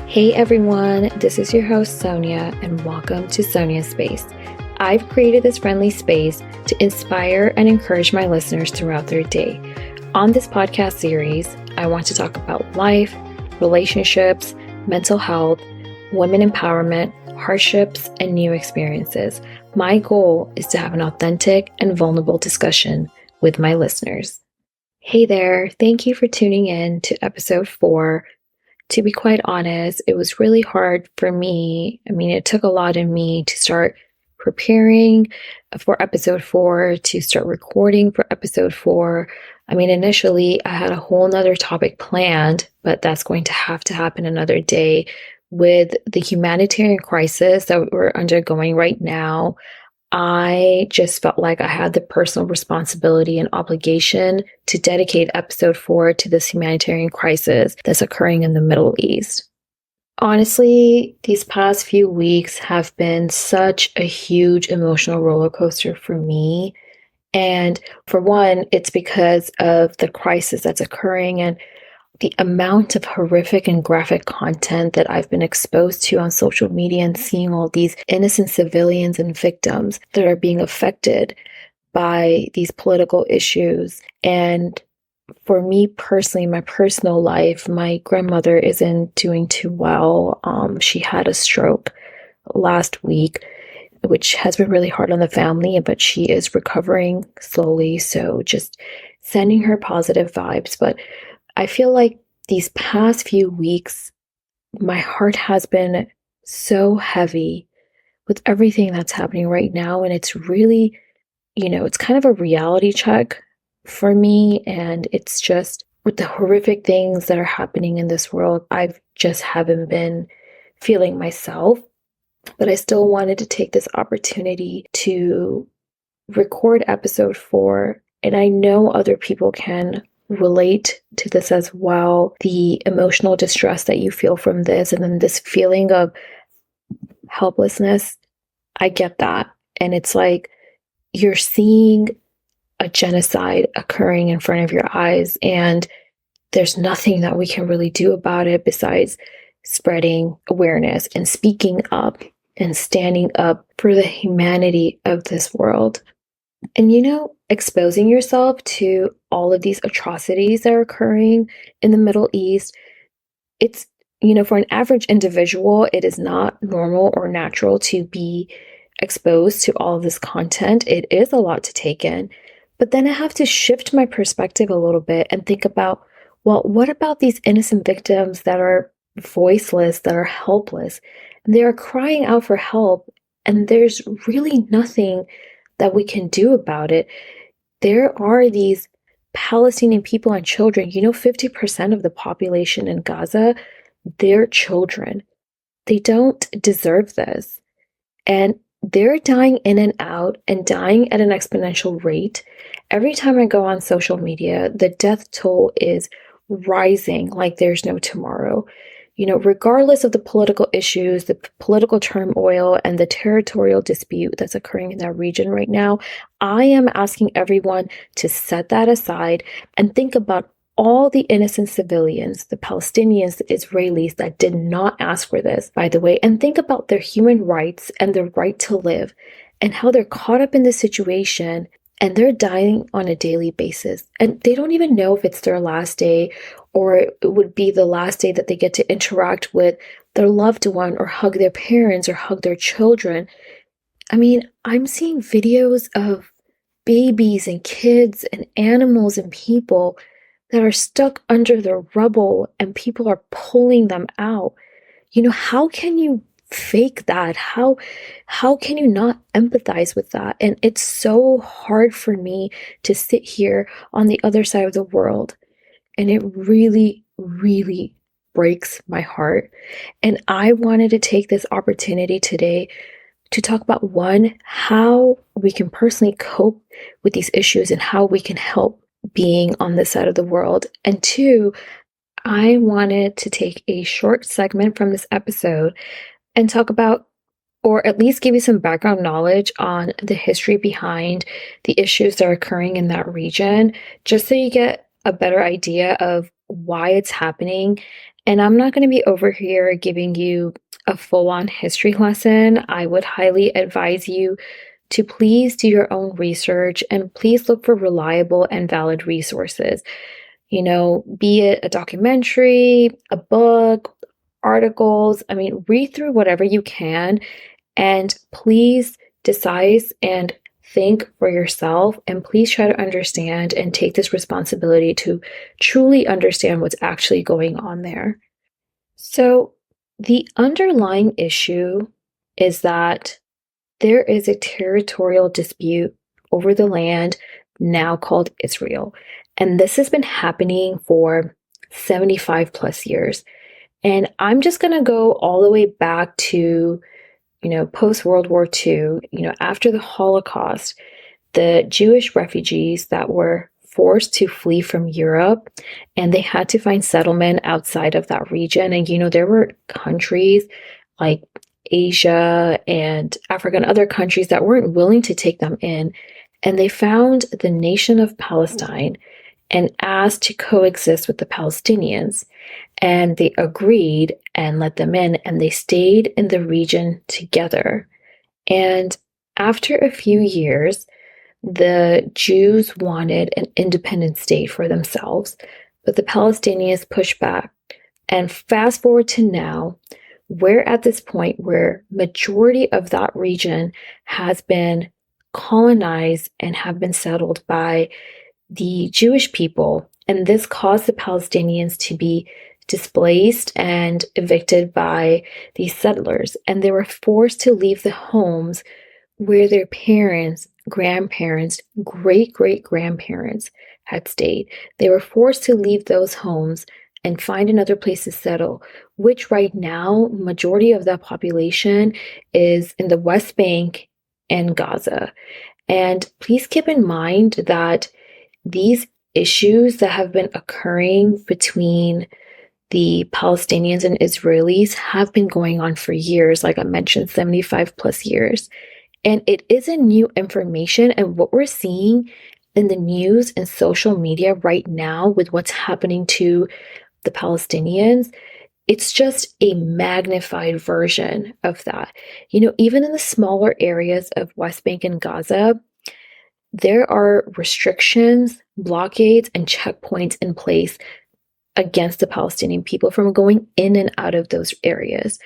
Hey everyone, this is your host Sonia, and welcome to Sonia's Space. I've created this friendly space to inspire and encourage my listeners throughout their day. On this podcast series, I want to talk about life, relationships, mental health, women empowerment, hardships, and new experiences. My goal is to have an authentic and vulnerable discussion with my listeners. Hey there, thank you for tuning in to episode 4. To be quite honest, it was really hard for me. It took a lot in me to start preparing for episode 4, to start recording for episode 4. Initially, I had a whole nother topic planned, but that's going to have to happen another day. With the humanitarian crisis that we're undergoing right now, I just felt like I had the personal responsibility and obligation to dedicate episode 4 to this humanitarian crisis that's occurring in the Middle East. Honestly, these past few weeks have been such a huge emotional roller coaster for me. And for one, it's because of the crisis that's occurring and the amount of horrific and graphic content that I've been exposed to on social media and seeing all these innocent civilians and victims that are being affected by these political issues. And for me personally, my personal life, my grandmother isn't doing too well. She had a stroke last week, which has been really hard on the family, but she is recovering slowly. So just sending her positive vibes. But I feel like these past few weeks, my heart has been so heavy with everything that's happening right now. And it's really, it's kind of a reality check for me. And it's just with the horrific things that are happening in this world, I just haven't been feeling myself. But I still wanted to take this opportunity to record episode 4. And I know other people can relate to this as well. The emotional distress that you feel from this, and then this feeling of helplessness. I get that. And it's like you're seeing a genocide occurring in front of your eyes, and there's nothing that we can really do about it besides spreading awareness and speaking up and standing up for the humanity of this world. And exposing yourself to all of these atrocities that are occurring in the Middle East, it's, for an average individual, it is not normal or natural to be exposed to all of this content. It is a lot to take in. But then I have to shift my perspective a little bit and think about, well, what about these innocent victims that are voiceless, that are helpless? They are crying out for help, and there's really nothing that we can do about it. There are these Palestinian people and children. 50% of the population in Gaza, they're children. They don't deserve this. And they're dying in and out and dying at an exponential rate. Every time I go on social media, the death toll is rising like there's no tomorrow. Regardless of the political issues, the political turmoil, and the territorial dispute that's occurring in that region right now, I am asking everyone to set that aside and think about all the innocent civilians, the Palestinians, the Israelis that did not ask for this, by the way, and think about their human rights and their right to live and how they're caught up in this situation and they're dying on a daily basis. And they don't even know if it's their last day or it would be the last day that they get to interact with their loved one or hug their parents or hug their children. I'm seeing videos of babies and kids and animals and people that are stuck under the rubble and people are pulling them out. How can you fake that? How can you not empathize with that? And it's so hard for me to sit here on the other side of the world. And it really, really breaks my heart. And I wanted to take this opportunity today to talk about, one, how we can personally cope with these issues and how we can help being on this side of the world. And two, I wanted to take a short segment from this episode and talk about, or at least give you some background knowledge on the history behind the issues that are occurring in that region, just so you get a better idea of why it's happening. And I'm not going to be over here giving you a full on history lesson. I would highly advise you to please do your own research and please look for reliable and valid resources. Be it a documentary, a book, articles. I mean, read through whatever you can and please decide and think for yourself. And please try to understand and take this responsibility to truly understand what's actually going on there. So, the underlying issue is that there is a territorial dispute over the land now called Israel. And this has been happening for 75 plus years. And I'm just going to go all the way back to, post World War II, after the Holocaust, the Jewish refugees that were forced to flee from Europe and they had to find settlement outside of that region. And, there were countries like Asia and Africa and other countries that weren't willing to take them in. And they found the nation of Palestine and asked to coexist with the Palestinians. And they agreed and let them in, and they stayed in the region together. And after a few years, the Jews wanted an independent state for themselves, but the Palestinians pushed back. And fast forward to now, we're at this point where majority of that region has been colonized and have been settled by the Jewish people. And this caused the Palestinians to be displaced and evicted by these settlers. And they were forced to leave the homes where their parents, grandparents, great-great-grandparents had stayed. They were forced to leave those homes and find another place to settle, which right now, majority of that population is in the West Bank and Gaza. And please keep in mind that these issues that have been occurring between the Palestinians and Israelis have been going on for years, like I mentioned, 75 plus years. And it isn't new information. And what we're seeing in the news and social media right now with what's happening to the Palestinians, it's just a magnified version of that. Even in the smaller areas of West Bank and Gaza, there are restrictions, blockades, and checkpoints in place against the Palestinian people from going in and out of those areas.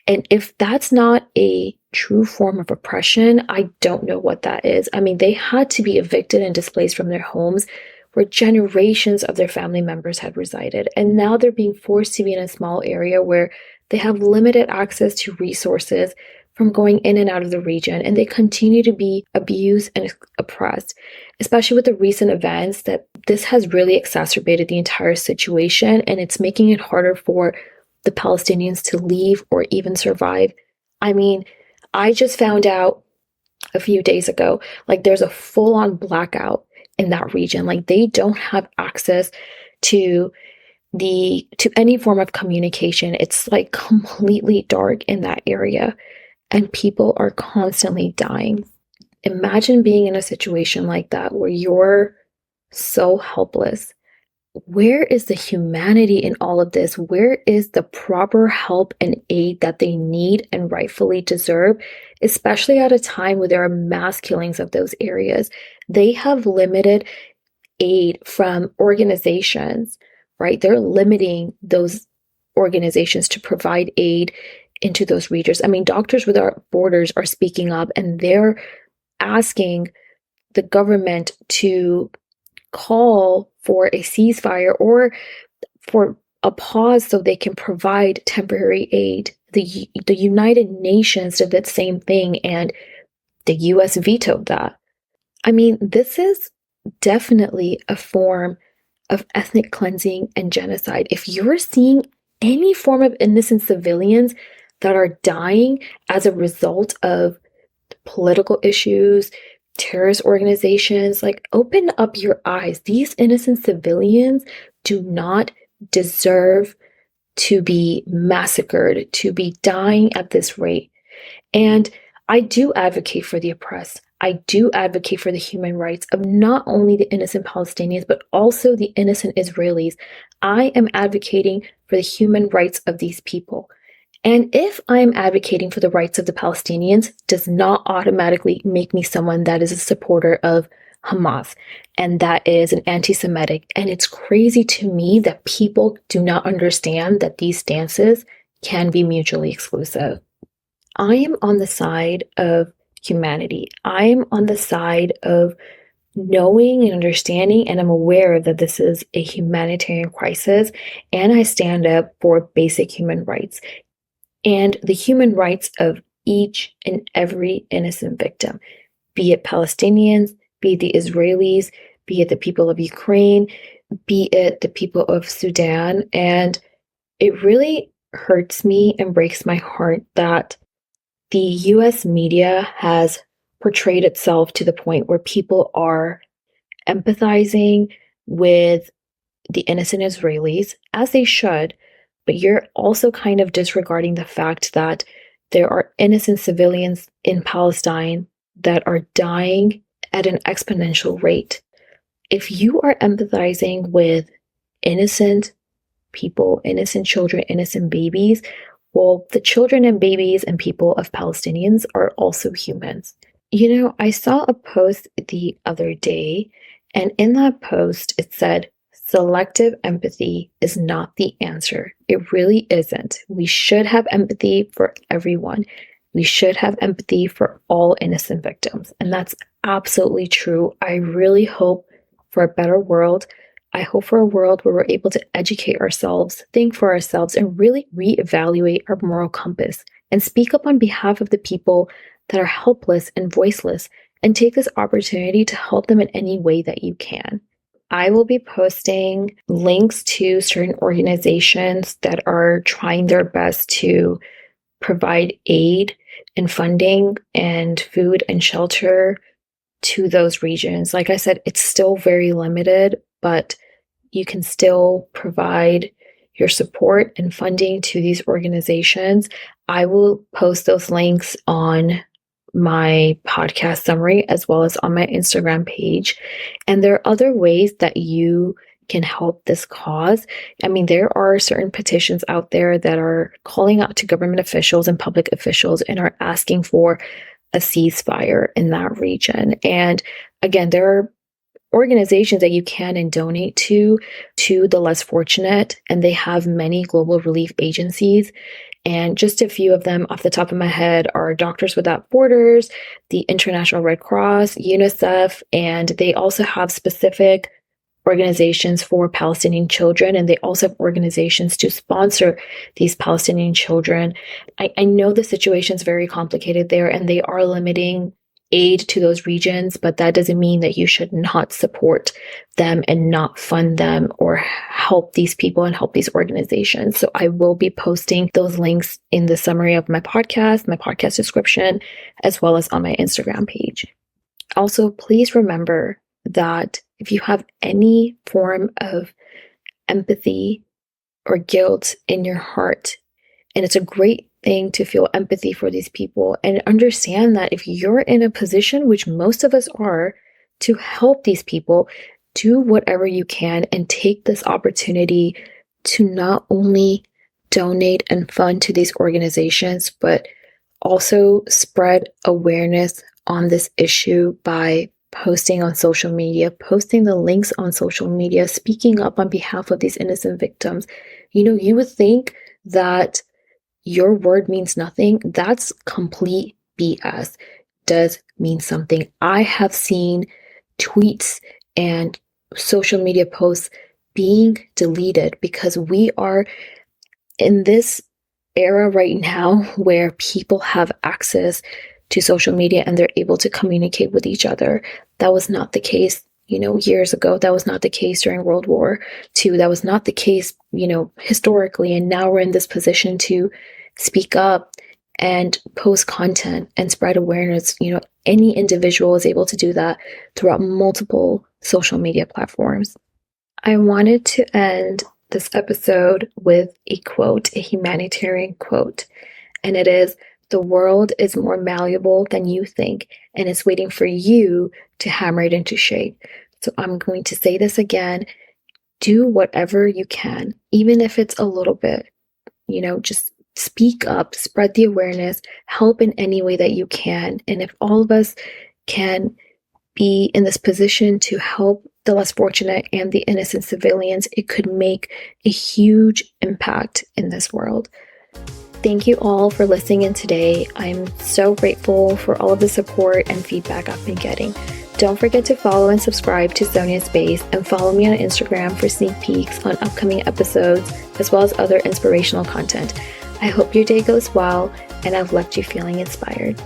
And if that's not a true form of oppression, I don't know what that is. I mean, they had to be evicted and displaced from their homes where generations of their family members had resided. And now they're being forced to be in a small area where they have limited access to resources from going in and out of the region. And they continue to be abused and oppressed, especially with the recent events that this has really exacerbated the entire situation. And it's making it harder for the Palestinians to leave or even survive. I mean, I just found out a few days ago, like there's a full-on blackout in that region. Like they don't have access to any form of communication. It's like completely dark in that area and people are constantly dying. Imagine being in a situation like that where you're so helpless. Where is the humanity in all of this? Where is the proper help and aid that they need and rightfully deserve, especially at a time where there are mass killings of those areas? They have limited aid from organizations, right? They're limiting those organizations to provide aid into those regions. I mean, Doctors Without Borders are speaking up and they're asking the government to call for a ceasefire or for a pause so they can provide temporary aid. The United Nations did that same thing and the US vetoed that. I mean, this is definitely a form of ethnic cleansing and genocide. If you're seeing any form of innocent civilians that are dying as a result of political issues, terrorist organizations, like open up your eyes. These innocent civilians do not deserve to be massacred, to be dying at this rate. And I do advocate for the oppressed. I do advocate for the human rights of not only the innocent Palestinians, but also the innocent Israelis. I am advocating for the human rights of these people. And if I'm advocating for the rights of the Palestinians, does not automatically make me someone that is a supporter of Hamas and that is an anti-Semitic. And it's crazy to me that people do not understand that these stances can be mutually exclusive. I am on the side of humanity. I am on the side of knowing and understanding, and I'm aware that this is a humanitarian crisis, and I stand up for basic human rights and the human rights of each and every innocent victim, be it Palestinians, be it the Israelis, be it the people of Ukraine, be it the people of Sudan. And it really hurts me and breaks my heart that the US media has portrayed itself to the point where people are empathizing with the innocent Israelis, as they should, but you're also kind of disregarding the fact that there are innocent civilians in Palestine that are dying at an exponential rate. If you are empathizing with innocent people, innocent children, innocent babies, well, the children and babies and people of Palestinians are also humans. You know, I saw a post the other day, and in that post it said, selective empathy is not the answer. It really isn't. We should have empathy for everyone. We should have empathy for all innocent victims. And that's absolutely true. I really hope for a better world. I hope for a world where we're able to educate ourselves, think for ourselves, and really reevaluate our moral compass and speak up on behalf of the people that are helpless and voiceless, and take this opportunity to help them in any way that you can. I will be posting links to certain organizations that are trying their best to provide aid and funding and food and shelter to those regions. Like I said, it's still very limited, but you can still provide your support and funding to these organizations. I will post those links on my podcast summary as well as on my Instagram page. And there are other ways that you can help this cause. I mean, there are certain petitions out there that are calling out to government officials and public officials and are asking for a ceasefire in that region. And again, there are organizations that you can and donate to the less fortunate, and they have many global relief agencies. And just a few of them off the top of my head are Doctors Without Borders, the International Red Cross, UNICEF, and they also have specific organizations for Palestinian children, and they also have organizations to sponsor these Palestinian children. I know the situation is very complicated there, and they are limiting aid to those regions, but that doesn't mean that you should not support them and not fund them or help these people and help these organizations. So I will be posting those links in the summary of my podcast description, as well as on my Instagram page. Also, please remember that if you have any form of empathy or guilt in your heart, and it's a great thing to feel empathy for these people and understand that if you're in a position, which most of us are, to help these people, do whatever you can and take this opportunity to not only donate and fund to these organizations, but also spread awareness on this issue by posting on social media, posting the links on social media, speaking up on behalf of these innocent victims. You know, you would think that your word means nothing. That's complete BS. Does mean something. I have seen tweets and social media posts being deleted because we are in this era right now where people have access to social media and they're able to communicate with each other. That was not the case, years ago. That was not the case during World War II. That was not the case, historically. And now we're in this position to speak up and post content and spread awareness. Any individual is able to do that throughout multiple social media platforms. I wanted to end this episode with a quote, a humanitarian quote, and it is, The world is more malleable than you think, and it's waiting for you to hammer it into shape. So I'm going to say this again. Do whatever you can, even if it's a little bit, just speak up, spread the awareness, help in any way that you can. And if all of us can be in this position to help the less fortunate and the innocent civilians, it could make a huge impact in this world. Thank you all for listening in today. I'm so grateful for all of the support and feedback I've been getting. Don't forget to follow and subscribe to Sonia Space, and follow me on Instagram for sneak peeks on upcoming episodes, as well as other inspirational content. I hope your day goes well, and I've left you feeling inspired.